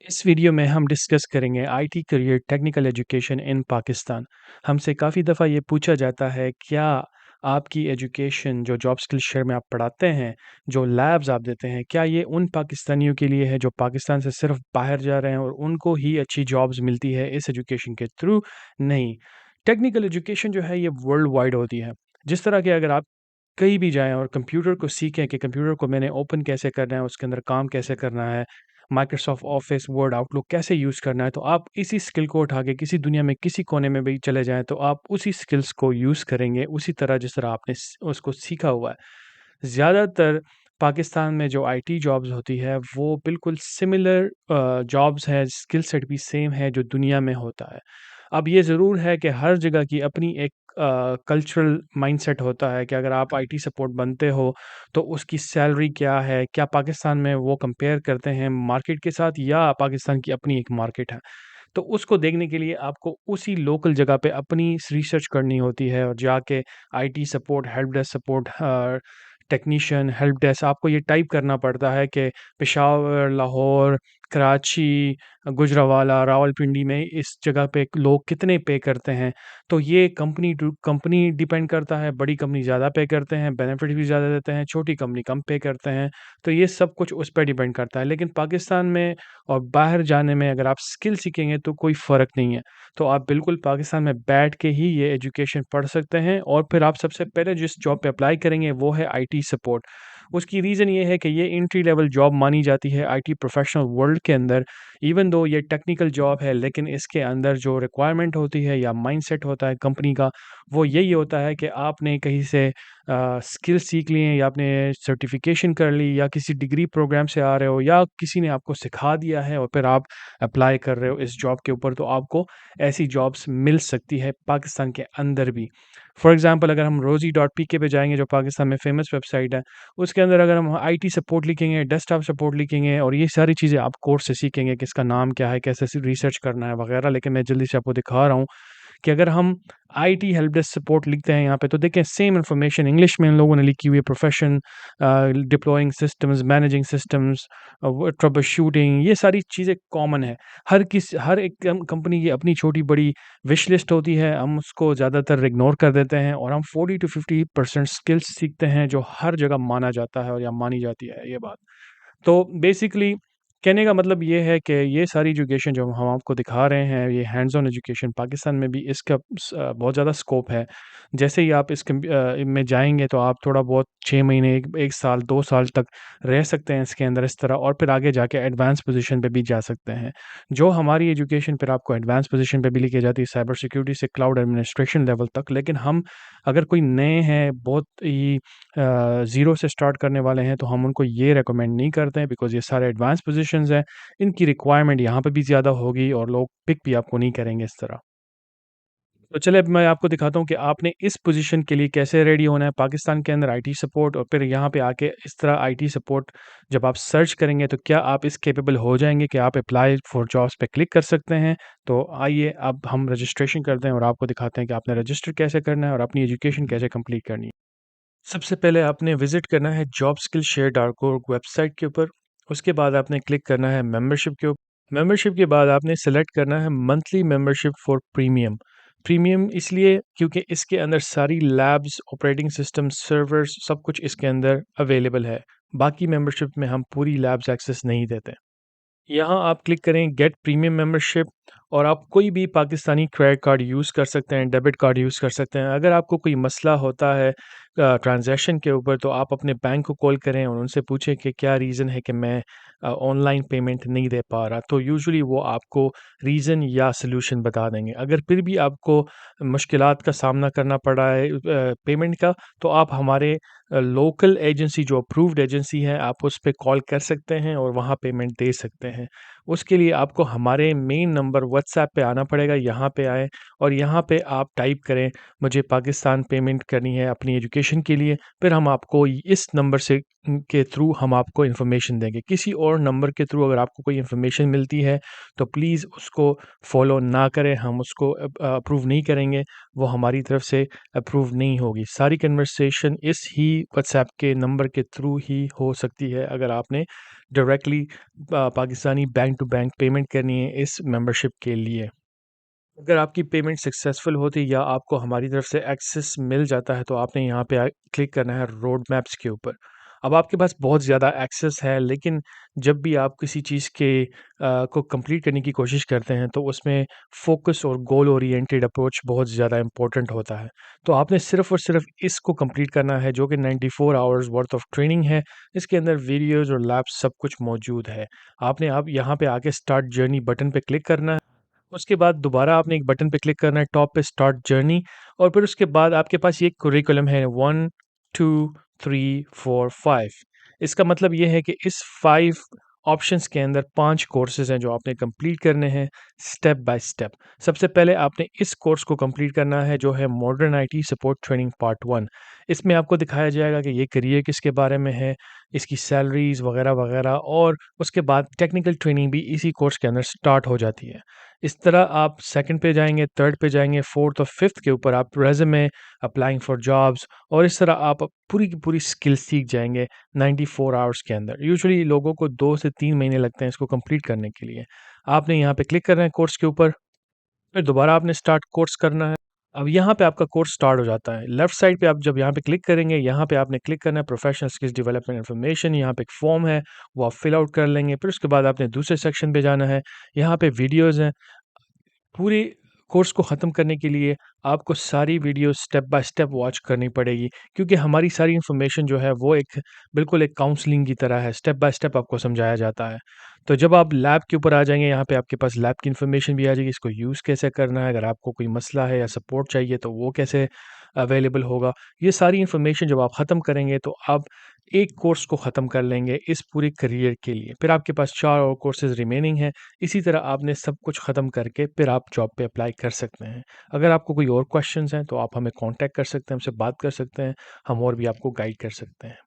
इस वीडियो में हम डिस्कस करेंगे IT career technical education in Pakistan. हमसे काफ़ी दफ़ा ये पूछा जाता है क्या आपकी एजुकेशन जो जॉब स्किल शेयर में आप पढ़ाते हैं, जो लैब्स आप देते हैं, क्या ये उन पाकिस्तानियों के लिए है जो पाकिस्तान से सिर्फ बाहर जा रहे हैं और उनको ही अच्छी जॉब्स मिलती है इस एजुकेशन के थ्रू? नहीं, टेक्निकल एजुकेशन जो है ये वर्ल्ड वाइड होती है। जिस तरह के अगर आप कहीं भी जाएँ और कंप्यूटर को सीखें कि कंप्यूटर को मैंने ओपन कैसे करना है, उसके अंदर काम कैसे करना है, माइक्रोसॉफ्ट ऑफ़िस, वर्ड, आउटलुक कैसे यूज़ करना है, तो आप इसी स्किल को उठा के किसी दुनिया में किसी कोने में भी चले जाएँ, तो आप उसी स्किल्स को यूज़ करेंगे, उसी तरह जिस तरह आपने उसको सीखा हुआ है। ज़्यादातर पाकिस्तान में जो आईटी जॉब्स होती है, वो बिल्कुल सिमिलर जॉब्स हैं, स्किल सेट भी सेम है जो दुनिया में होता है। अब ये ज़रूर है कि हर जगह की अपनी एक कल्चरल माइंडसेट होता है कि अगर आप आईटी सपोर्ट बनते हो, तो उसकी सैलरी क्या है? क्या पाकिस्तान में वो कंपेयर करते हैं मार्केट के साथ या पाकिस्तान की अपनी एक मार्केट है? तो उसको देखने के लिए आपको उसी लोकल जगह पे अपनी रिसर्च करनी होती है और जाके IT support, help desk support technician, help desk आपको ये टाइप करना पड़ता है कि पेशावर, लाहौर, कराची, गुजरावाला, रावलपिंडी में इस जगह पे लोग कितने पे करते हैं। तो ये कंपनी टू कंपनी डिपेंड करता है, बड़ी कंपनी ज़्यादा पे करते हैं, बेनिफिट भी ज़्यादा देते हैं, छोटी कंपनी कम पे करते हैं। तो ये सब कुछ उस पे डिपेंड करता है। लेकिन पाकिस्तान में और बाहर जाने में अगर आप स्किल सीखेंगे तो कोई फ़र्क नहीं है। तो आप बिल्कुल पाकिस्तान में बैठ के ही ये एजुकेशन पढ़ सकते हैं और फिर आप सबसे पहले जिस जॉब पे अप्लाई करेंगे वो है आईटी सपोर्ट। उसकी रीज़न ये है कि ये एंट्री लेवल जॉब मानी जाती है आईटी प्रोफ़ेशनल वर्ल्ड के अंदर। इवन दो ये टेक्निकल जॉब है लेकिन इसके अंदर जो रिक्वायरमेंट होती है या माइंडसेट होता है कंपनी का, वो यही होता है कि आपने कहीं से स्किल सीख लिए या आपने सर्टिफ़िकेशन कर ली या किसी डिग्री प्रोग्राम से आ रहे हो या किसी ने आपको सिखा दिया है और फिर आप अप्लाई कर रहे हो इस जॉब के ऊपर, तो आपको ऐसी जॉब्स मिल सकती है पाकिस्तान के अंदर भी। फॉर एग्ज़ाम्पल अगर हम रोज़ी.पीके पे जाएँगे जो पाकिस्तान में फ़ेमस वेबसाइट है, उसके अंदर अगर हम आईटी सपोर्ट लिखेंगे, डेस्कटॉप सपोर्ट लिखेंगे और ये सारी चीज़ें आप कोर्स से सीखेंगे कि इसका नाम क्या है, कैसे रिसर्च करना है वगैरह। लेकिन मैं जल्दी से आपको दिखा रहा हूँ कि अगर हम आईटी हेल्प डेस्क सपोर्ट लिखते हैं यहाँ पे, तो देखें सेम इन्फॉर्मेशन इंग्लिश में इन लोगों ने लिखी हुई है। Profession, deploying systems, managing systems, trouble shooting, ये सारी चीज़ें कॉमन है। हर एक कंपनी की अपनी छोटी बड़ी विश लिस्ट होती है, हम उसको ज़्यादातर इग्नोर कर देते हैं और हम 40 टू 50% स्किल्स सीखते हैं जो हर जगह माना जाता है और या मानी जाती है ये बात। तो बेसिकली कहने का मतलब ये है कि ये सारी एजुकेशन जो हम आपको दिखा रहे हैं, ये हैंड्स ऑन एजुकेशन पाकिस्तान में भी इसका बहुत ज़्यादा स्कोप है। जैसे ही आप में जाएँगे तो आप थोड़ा बहुत 6 महीने, 1 साल, 2 साल तक रह सकते हैं इसके अंदर इस तरह और फिर आगे जाके एडवांस पोज़ीशन पे भी जा सकते हैं। जो हमारी एजुकेशन फिर आपको एडवांस पोज़ीशन पे भी लेके जाती है साइबर सिक्योरिटी से क्लाउड एडमिनिस्ट्रेशन लेवल तक। लेकिन हम अगर कोई नए हैं, बहुत ही ज़ीरो से स्टार्ट करने वाले हैं, तो हम उनको ये रिकमेंड नहीं करते हैं बिकॉज़ ये सारे एडवांस पोज़ीशंस हैं। इनकी रिक्वायरमेंट यहाँ पे भी ज़्यादा होगी और लोग पिक भी आपको नहीं करेंगे इस तरह। तो चलिए अब मैं आपको दिखाता हूँ कि आपने इस पोज़ीशन के लिए कैसे रेडी होना है पाकिस्तान के अंदर आईटी सपोर्ट और फिर यहाँ पे आके इस तरह आईटी सपोर्ट जब आप सर्च करेंगे तो क्या आप इस कैपेबल हो जाएँगे कि आप अप्लाई फॉर जॉब्स पे क्लिक कर सकते हैं। तो आइए अब हम रजिस्ट्रेशन करते हैं और आपको दिखाते हैं कि आपने रजिस्टर कैसे करना है और अपनी एजुकेशन कैसे कंप्लीट करनी है। सबसे पहले आपने विज़िट करना है jobskillshare.org वेबसाइट के ऊपर। उसके बाद आपने क्लिक करना है मेंबरशिप के ऊपर। मेंबरशिप के बाद आपने सेलेक्ट करना है monthly membership for premium. Premium इसलिए क्योंकि इसके अंदर सारी लैब्स, ऑपरेटिंग सिस्टम, सर्वर्स सब कुछ इसके अंदर अवेलेबल है। बाकी मेंबरशिप में हम पूरी लैब्स एक्सेस नहीं देते। यहाँ आप क्लिक करें गेट प्रीमियम मेंबरशिप और आप कोई भी पाकिस्तानी क्रेडिट कार्ड यूज़ कर सकते हैं, डेबिट कार्ड यूज़ कर सकते हैं। अगर आपको कोई मसला होता है ट्रांज़ैक्शन के ऊपर, तो आप अपने बैंक को कॉल करें और उनसे पूछें कि क्या रीज़न है कि मैं ऑनलाइन पेमेंट नहीं दे पा रहा। तो यूजुअली वो आपको रीज़न या सॉल्यूशन बता देंगे। अगर फिर भी आपको मुश्किलात का सामना करना पड़ा है पेमेंट का, तो आप हमारे लोकल एजेंसी जो अप्रूव्ड एजेंसी है, आप उस पे कॉल कर सकते हैं और वहाँ पेमेंट दे सकते हैं। उसके लिए आपको हमारे मेन नंबर व्हाट्सएप पे आना पड़ेगा, यहाँ पे आएँ और यहाँ पे आप टाइप करें, मुझे पाकिस्तान पेमेंट करनी है अपनी एजुकेशन के लिए, फिर हम आपको इस नंबर से के थ्रू हम आपको इन्फॉर्मेशन देंगे। किसी और नंबर के थ्रू अगर आपको कोई इन्फॉर्मेशन मिलती है, तो प्लीज़ उसको फ़ॉलो ना करें, हम उसको अप्रूव नहीं करेंगे, वो हमारी तरफ से अप्रूव नहीं होगी। सारी कन्वर्सेशन इस ही व्हाट्सएप के नंबर के थ्रू ही हो सकती है अगर आपने directly Pakistani bank to bank payment करनी है इस मेंबरशिप के लिए। अगर आपकी पेमेंट सक्सेसफुल होती या आपको हमारी तरफ से एक्सेस मिल जाता है, तो आपने यहाँ पे क्लिक करना है रोड मैप्स के ऊपर। अब आपके पास बहुत ज़्यादा एक्सेस है, लेकिन जब भी आप किसी चीज़ को कंप्लीट करने की कोशिश करते हैं, तो उसमें फोकस और गोल ओरिएंटेड अप्रोच बहुत ज़्यादा इम्पोर्टेंट होता है। तो आपने सिर्फ़ और सिर्फ़ इसको कंप्लीट करना है, जो कि 94 आवर्स वर्थ ऑफ ट्रेनिंग है। इसके अंदर वीडियोज़ और लैब्स सब कुछ मौजूद है। आपने अब यहाँ पे आके स्टार्ट जर्नी बटन पे क्लिक करना है। उसके बाद दोबारा आपने एक बटन पे क्लिक करना है टॉप पे स्टार्ट जर्नी, और फिर उसके बाद आपके पास ये करिकुलम है 1, 2, 3, 4, 5। इसका मतलब ये है कि इस 5 ऑप्शंस के अंदर 5 कोर्सेज़ हैं जो आपने कंप्लीट करने हैं स्टेप बाय स्टेप। सबसे पहले आपने इस कोर्स को कंप्लीट करना है जो है modern IT support training part 1। इसमें आपको दिखाया जाएगा कि ये करियर किसके बारे में है, इसकी सैलरीज़ वगैरह-वगैरह, और उसके बाद टेक्निकल ट्रेनिंग भी इसी कोर्स के अंदर स्टार्ट हो जाती है। इस तरह आप सेकंड पे जाएँगे, थर्ड पे जाएँगे, फोर्थ और फिफ्थ के ऊपर आप रेज़्यूमे, अप्लाइंग फॉर जॉब्स, और इस तरह आप पूरी की पूरी स्किल सीख जाएँगे 94 आवर्स के अंदर। यूजुअली लोगों को 2 से 3 महीने लगते हैं इसको कंप्लीट करने के लिए। आपने यहाँ पे क्लिक करना है कोर्स के ऊपर, फिर दोबारा आपने स्टार्ट कोर्स करना है। अब यहाँ पे आपका कोर्स स्टार्ट हो जाता है। लेफ्ट साइड पे आप जब यहाँ पे क्लिक करेंगे, यहाँ पे आपने क्लिक करना है प्रोफेशनल स्किल्स डेवलपमेंट इन्फॉर्मेशन। यहाँ पे एक फॉर्म है, वो आप फिल आउट कर लेंगे। फिर उसके बाद आपने दूसरे सेक्शन पे जाना है। यहाँ पे वीडियोज़ हैं। पूरे कोर्स को ख़त्म करने के लिए आपको सारी video step by step watch करनी पड़ेगी, क्योंकि हमारी सारी इन्फॉर्मेशन जो है वो एक बिल्कुल एक काउंसलिंग की तरह है, स्टेप बाय स्टेप आपको समझाया जाता है। तो जब आप लैब के ऊपर आ जाएँगे, यहाँ पे आपके पास लैब की इन्फॉर्मेशन भी आ जाएगी, इसको यूज़ कैसे करना है, अगर आपको कोई मसला है या सपोर्ट चाहिए तो वो कैसे अवेलेबल होगा। ये सारी इन्फॉर्मेशन जब आप ख़त्म करेंगे, तो आप एक कोर्स को ख़त्म कर लेंगे इस पूरे करियर के लिए। फिर आपके पास 4 और कोर्सेज़ रिमेनिंग हैं। इसी तरह आपने सब कुछ ख़त्म करके फिर आप जॉब पे अप्लाई कर सकते हैं। अगर आपको कोई और क्वेश्चंस हैं तो आप हमें कॉन्टैक्ट कर सकते हैं, हमसे बात कर सकते हैं, हम और भी आपको गाइड कर सकते हैं।